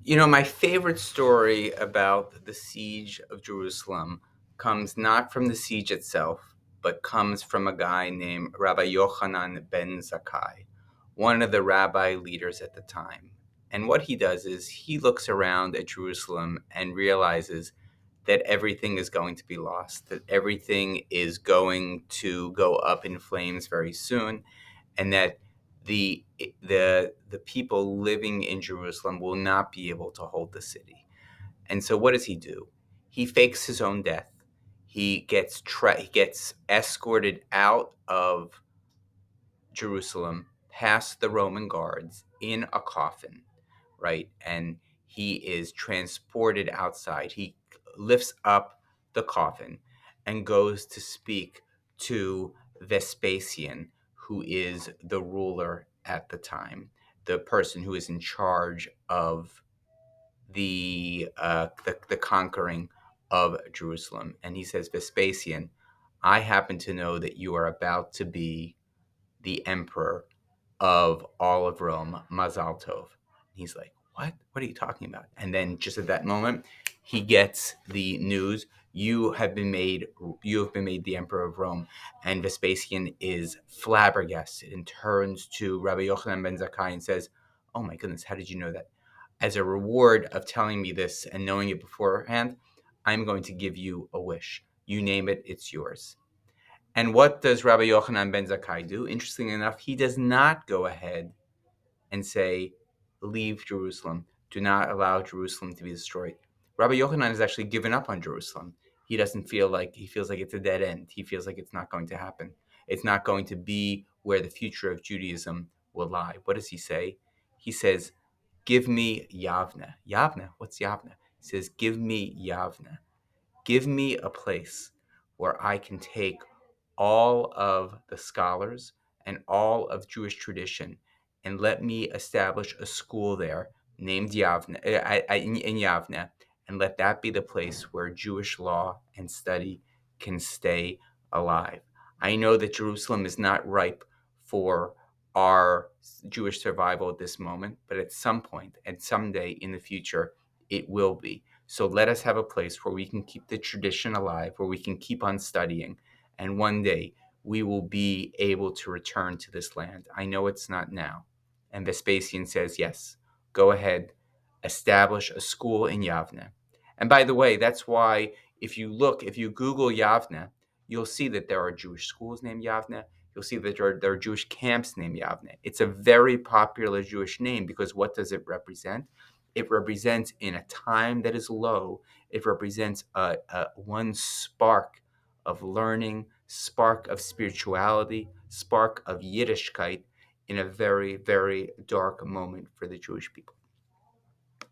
My favorite story about the siege of Jerusalem comes not from the siege itself, but comes from a guy named Rabbi Yochanan ben Zakkai, one of the rabbi leaders at the time. And what he does is he looks around at Jerusalem and realizes that everything is going to be lost, that everything is going to go up in flames very soon, and that the people living in Jerusalem will not be able to hold the city. And so, what does he do? He fakes his own death. He gets escorted out of Jerusalem, past the Roman guards, in a coffin, right? And he is transported outside. He lifts up the coffin and goes to speak to Vespasian, who is the ruler at the time, the person who is in charge of the conquering of Jerusalem. And he says, Vespasian, I happen to know that you are about to be the emperor of all of Rome, Mazal Tov. He's like, what? What are you talking about? And then just at that moment, he gets the news, you have been made the emperor of Rome. And Vespasian is flabbergasted and turns to Rabbi Yochanan ben Zakkai and says, oh my goodness, how did you know that? As a reward of telling me this and knowing it beforehand, I'm going to give you a wish. You name it, it's yours. And what does Rabbi Yochanan ben Zakkai do? Interestingly enough, he does not go ahead and say, leave Jerusalem. Do not allow Jerusalem to be destroyed. Rabbi Yochanan has actually given up on Jerusalem. He feels like it's a dead end. He feels like it's not going to happen. It's not going to be where the future of Judaism will lie. What does he say? He says, give me Yavneh. Yavneh, what's Yavneh? He says, give me Yavneh. Give me a place where I can take all of the scholars and all of Jewish tradition and let me establish a school there named Yavneh, in Yavneh, and let that be the place where Jewish law and study can stay alive. I know that Jerusalem is not ripe for our Jewish survival at this moment, but at some point and someday in the future, it will be. So let us have a place where we can keep the tradition alive, where we can keep on studying, and one day we will be able to return to this land. I know it's not now. And Vespasian says, yes, go ahead, establish a school in Yavneh. And by the way, that's why if you Google Yavneh, you'll see that there are Jewish schools named Yavneh. You'll see that there are Jewish camps named Yavneh. It's a very popular Jewish name because what does it represent? It represents, in a time that is low, it represents one spark of learning, spark of spirituality, spark of Yiddishkeit in a very, very dark moment for the Jewish people.